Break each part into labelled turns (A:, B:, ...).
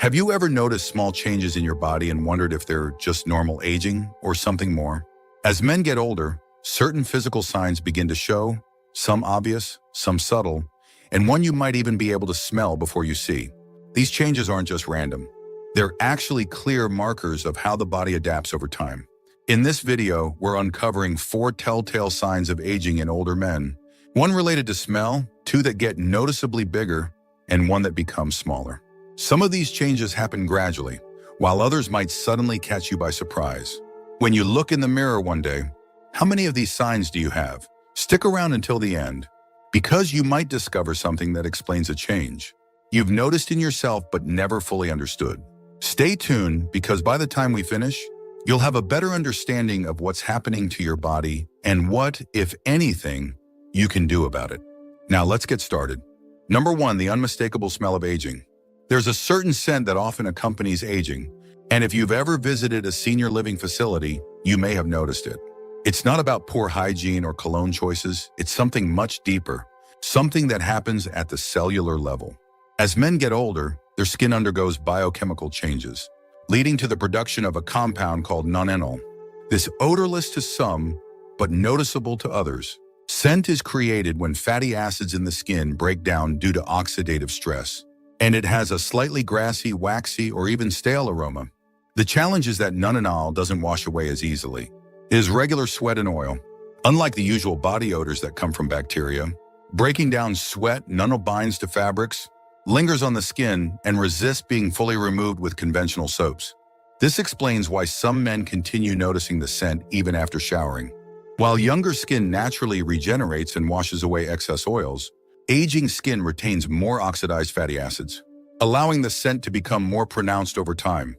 A: Have you ever noticed small changes in your body and wondered if they're just normal aging or something more? As men get older, certain physical signs begin to show, some obvious, some subtle, and one you might even be able to smell before you see. These changes aren't just random. They're actually clear markers of how the body adapts over time. In this video, we're uncovering 4 telltale signs of aging in older men. 1 related to smell, 2 that get noticeably bigger, and 1 that becomes smaller. Some of these changes happen gradually, while others might suddenly catch you by surprise. When you look in the mirror one day, how many of these signs do you have? Stick around until the end, because you might discover something that explains a change you've noticed in yourself but never fully understood. Stay tuned, because by the time we finish, you'll have a better understanding of what's happening to your body and what, if anything, you can do about it. Now let's get started. Number 1, the unmistakable smell of aging. There's a certain scent that often accompanies aging, and if you've ever visited a senior living facility, you may have noticed it. It's not about poor hygiene or cologne choices, it's something much deeper, something that happens at the cellular level. As men get older, their skin undergoes biochemical changes, leading to the production of a compound called nonenal. This odorless to some, but noticeable to others. Scent is created when fatty acids in the skin break down due to oxidative stress, and it has a slightly grassy, waxy, or even stale aroma. The challenge is that nonenal doesn't wash away as easily. It is regular sweat and oil. Unlike the usual body odors that come from bacteria, breaking down sweat, nonenal binds to fabrics, lingers on the skin, and resists being fully removed with conventional soaps. This explains why some men continue noticing the scent even after showering. While younger skin naturally regenerates and washes away excess oils, aging skin retains more oxidized fatty acids, allowing the scent to become more pronounced over time.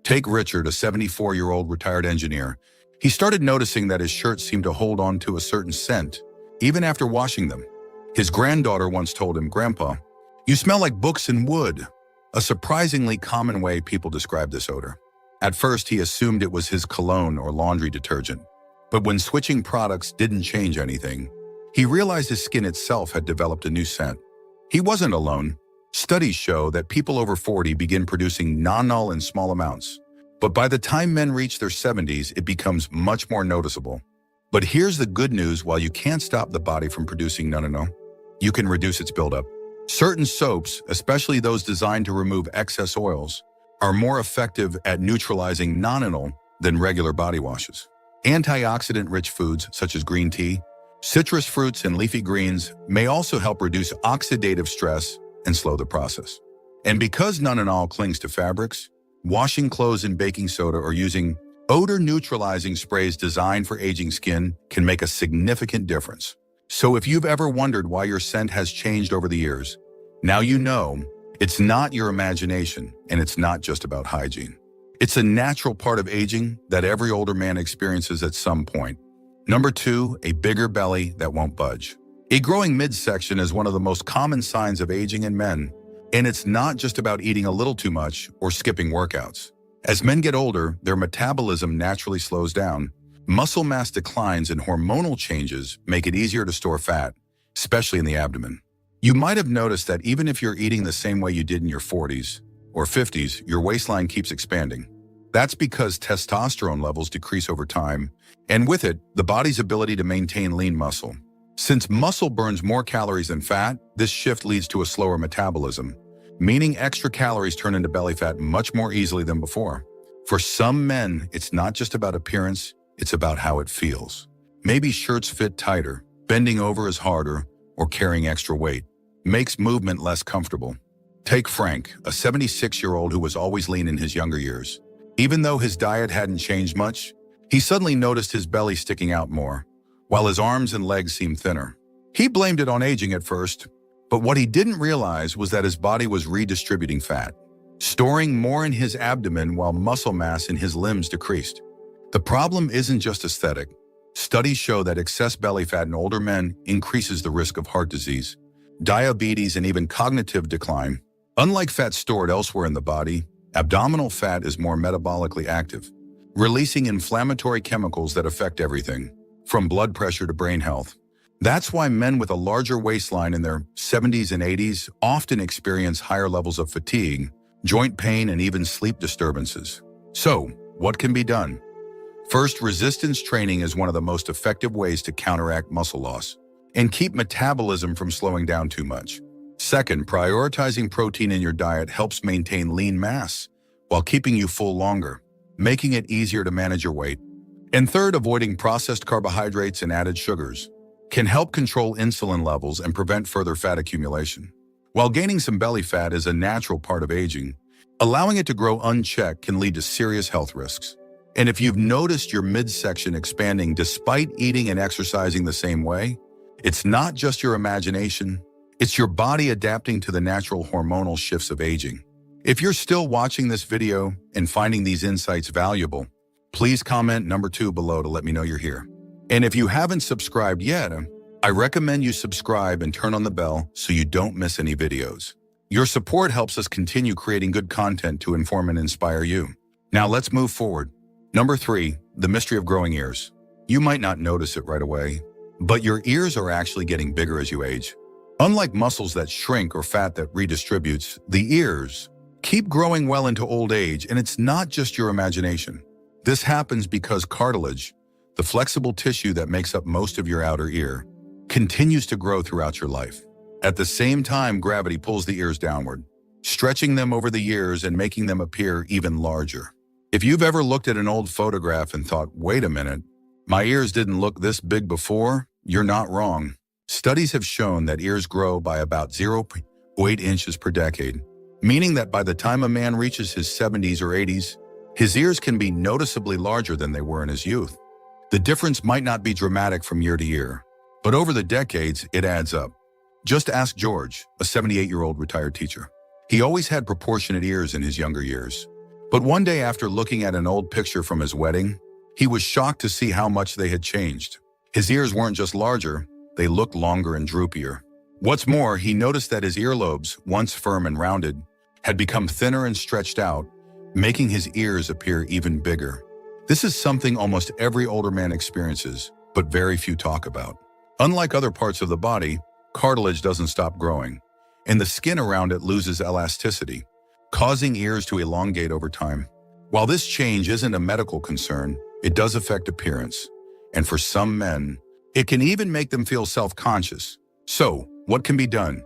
A: Take Richard, a 74-year-old retired engineer. He started noticing that his shirts seemed to hold on to a certain scent, even after washing them. His granddaughter once told him, "Grandpa, you smell like books and wood," a surprisingly common way people describe this odor. At first, he assumed it was his cologne or laundry detergent. But when switching products didn't change anything, he realized his skin itself had developed a new scent. He wasn't alone. Studies show that people over 40 begin producing nonenal in small amounts. But by the time men reach their 70s, it becomes much more noticeable. But here's the good news: while you can't stop the body from producing nonenal, you can reduce its buildup. Certain soaps, especially those designed to remove excess oils, are more effective at neutralizing nonenal than regular body washes. Antioxidant-rich foods such as green tea, citrus fruits, and leafy greens may also help reduce oxidative stress and slow the process. And because nonenal clings to fabrics, washing clothes in baking soda or using odor-neutralizing sprays designed for aging skin can make a significant difference. So if you've ever wondered why your scent has changed over the years, now you know it's not your imagination, and it's not just about hygiene. It's a natural part of aging that every older man experiences at some point. Number 2, a bigger belly that won't budge. A growing midsection is one of the most common signs of aging in men, and it's not just about eating a little too much or skipping workouts. As men get older, their metabolism naturally slows down. Muscle mass declines and hormonal changes make it easier to store fat, especially in the abdomen. You might have noticed that even if you're eating the same way you did in your 40s or 50s, your waistline keeps expanding. That's because testosterone levels decrease over time, and with it, the body's ability to maintain lean muscle. Since muscle burns more calories than fat, this shift leads to a slower metabolism, meaning extra calories turn into belly fat much more easily than before. For some men, it's not just about appearance, it's about how it feels. Maybe shirts fit tighter, bending over is harder, or carrying extra weight makes movement less comfortable. Take Frank, a 76-year-old who was always lean in his younger years. Even though his diet hadn't changed much, he suddenly noticed his belly sticking out more, while his arms and legs seemed thinner. He blamed it on aging at first, but what he didn't realize was that his body was redistributing fat, storing more in his abdomen while muscle mass in his limbs decreased. The problem isn't just aesthetic. Studies show that excess belly fat in older men increases the risk of heart disease, diabetes, and even cognitive decline. Unlike fat stored elsewhere in the body, abdominal fat is more metabolically active, releasing inflammatory chemicals that affect everything, from blood pressure to brain health. That's why men with a larger waistline in their 70s and 80s often experience higher levels of fatigue, joint pain, and even sleep disturbances. So, what can be done? First, resistance training is one of the most effective ways to counteract muscle loss and keep metabolism from slowing down too much. Second, prioritizing protein in your diet helps maintain lean mass while keeping you full longer, making it easier to manage your weight. And third, avoiding processed carbohydrates and added sugars can help control insulin levels and prevent further fat accumulation. While gaining some belly fat is a natural part of aging, allowing it to grow unchecked can lead to serious health risks. And if you've noticed your midsection expanding despite eating and exercising the same way, it's not just your imagination, it's your body adapting to the natural hormonal shifts of aging. If you're still watching this video and finding these insights valuable, please comment number 2 below to let me know you're here. And if you haven't subscribed yet, I recommend you subscribe and turn on the bell so you don't miss any videos. Your support helps us continue creating good content to inform and inspire you. Now let's move forward. Number 3, the mystery of growing ears. You might not notice it right away, but your ears are actually getting bigger as you age. Unlike muscles that shrink or fat that redistributes, the ears keep growing well into old age, and it's not just your imagination. This happens because cartilage, the flexible tissue that makes up most of your outer ear, continues to grow throughout your life. At the same time, gravity pulls the ears downward, stretching them over the years and making them appear even larger. If you've ever looked at an old photograph and thought, wait a minute, my ears didn't look this big before, you're not wrong. Studies have shown that ears grow by about 0.8 inches per decade, meaning that by the time a man reaches his 70s or 80s, his ears can be noticeably larger than they were in his youth. The difference might not be dramatic from year to year, but over the decades, it adds up. Just ask George, a 78-year-old retired teacher. He always had proportionate ears in his younger years. But one day after looking at an old picture from his wedding, he was shocked to see how much they had changed. His ears weren't just larger, they looked longer and droopier. What's more, he noticed that his earlobes, once firm and rounded, had become thinner and stretched out, making his ears appear even bigger. This is something almost every older man experiences, but very few talk about. Unlike other parts of the body, cartilage doesn't stop growing, and the skin around it loses elasticity, causing ears to elongate over time. While this change isn't a medical concern, it does affect appearance, and for some men, it can even make them feel self-conscious. So, what can be done?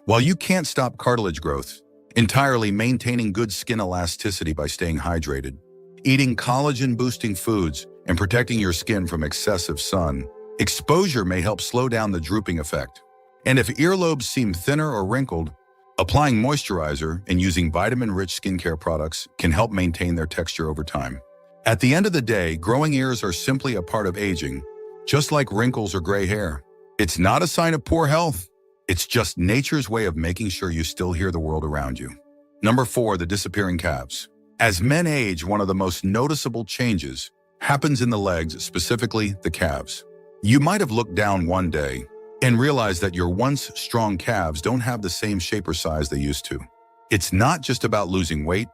A: While you can't stop cartilage growth entirely, maintaining good skin elasticity by staying hydrated, eating collagen-boosting foods, and protecting your skin from excessive sun exposure may help slow down the drooping effect. And if earlobes seem thinner or wrinkled, applying moisturizer and using vitamin-rich skincare products can help maintain their texture over time. At the end of the day, growing ears are simply a part of aging, just like wrinkles or gray hair. It's not a sign of poor health. It's just nature's way of making sure you still hear the world around you. Number 4, the disappearing calves. As men age, one of the most noticeable changes happens in the legs, specifically the calves. You might have looked down one day and realize that your once strong calves don't have the same shape or size they used to. It's not just about losing weight.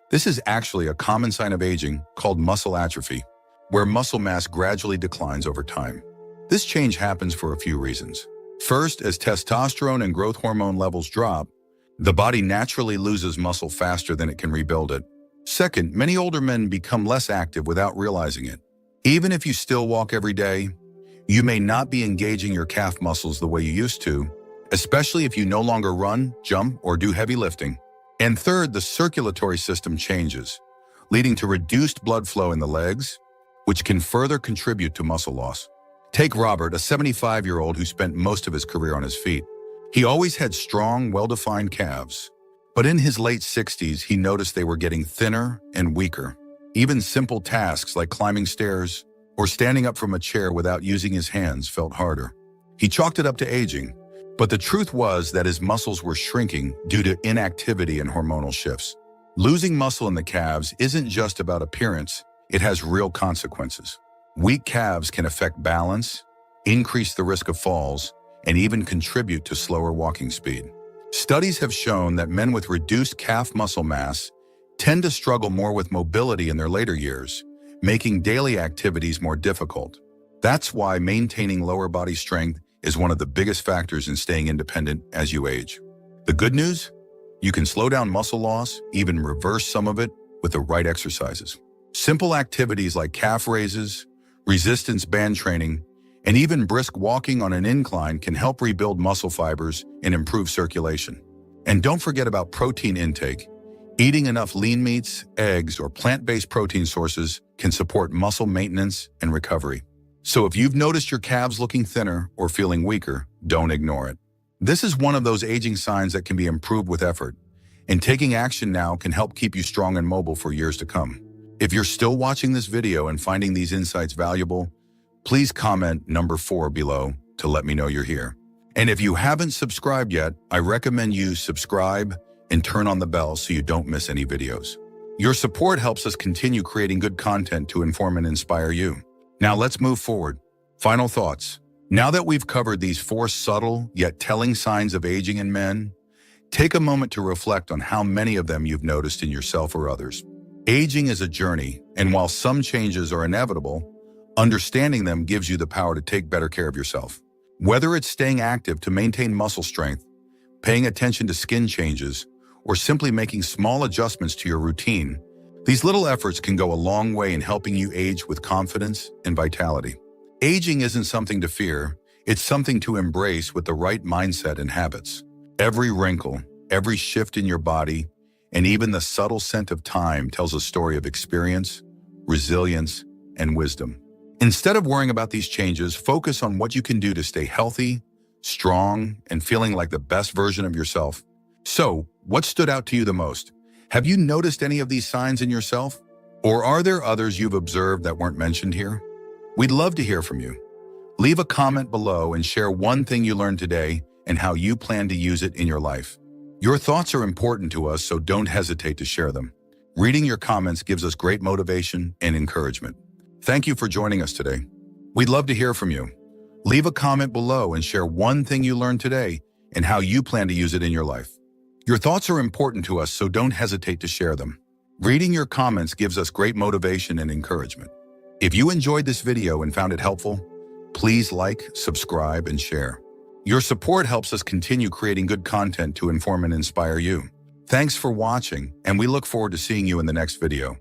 A: This is actually a common sign of aging called muscle atrophy, where muscle mass gradually declines over time. This change happens for a few reasons. First, as testosterone and growth hormone levels drop, the body naturally loses muscle faster than it can rebuild it. Second, many older men become less active without realizing it. Even if you still walk every day, you may not be engaging your calf muscles the way you used to, especially if you no longer run, jump, or do heavy lifting. And third, the circulatory system changes, leading to reduced blood flow in the legs, which can further contribute to muscle loss. Take Robert, a 75-year-old who spent most of his career on his feet. He always had strong, well-defined calves, but in his late 60s, he noticed they were getting thinner and weaker. Even simple tasks like climbing stairs or standing up from a chair without using his hands felt harder. He chalked it up to aging, but the truth was that his muscles were shrinking due to inactivity and hormonal shifts. Losing muscle in the calves isn't just about appearance, it has real consequences. Weak calves can affect balance, increase the risk of falls, and even contribute to slower walking speed. Studies have shown that men with reduced calf muscle mass tend to struggle more with mobility in their later years, making daily activities more difficult. That's why maintaining lower body strength is one of the biggest factors in staying independent as you age. The good news? You can slow down muscle loss, even reverse some of it with the right exercises. Simple activities like calf raises, resistance band training, and even brisk walking on an incline can help rebuild muscle fibers and improve circulation. And don't forget about protein intake. Eating enough lean meats, eggs, or plant-based protein sources can support muscle maintenance and recovery. So if you've noticed your calves looking thinner or feeling weaker, don't ignore it. This is one of those aging signs that can be improved with effort, and taking action now can help keep you strong and mobile for years to come. If you're still watching this video and finding these insights valuable, please comment number 4 below to let me know you're here. And if you haven't subscribed yet, I recommend you subscribe and turn on the bell so you don't miss any videos. Your support helps us continue creating good content to inform and inspire you. Now let's move forward. Final thoughts. Now that we've covered these 4 subtle yet telling signs of aging in men, take a moment to reflect on how many of them you've noticed in yourself or others. Aging is a journey, and while some changes are inevitable, understanding them gives you the power to take better care of yourself. Whether it's staying active to maintain muscle strength, paying attention to skin changes, or simply making small adjustments to your routine, these little efforts can go a long way in helping you age with confidence and vitality. Aging isn't something to fear, it's something to embrace with the right mindset and habits. Every wrinkle, every shift in your body, and even the subtle scent of time tells a story of experience, resilience, and wisdom. Instead of worrying about these changes, focus on what you can do to stay healthy, strong, and feeling like the best version of yourself. So, what stood out to you the most? Have you noticed any of these signs in yourself? Or are there others you've observed that weren't mentioned here? We'd love to hear from you. Leave a comment below and share one thing you learned today and how you plan to use it in your life. Your thoughts are important to us, so don't hesitate to share them. Reading your comments gives us great motivation and encouragement. Thank you for joining us today. We'd love to hear from you. Leave a comment below and share one thing you learned today and how you plan to use it in your life. Your thoughts are important to us, so don't hesitate to share them. Reading your comments gives us great motivation and encouragement. If you enjoyed this video and found it helpful, please like, subscribe, and share. Your support helps us continue creating good content to inform and inspire you. Thanks for watching, and we look forward to seeing you in the next video.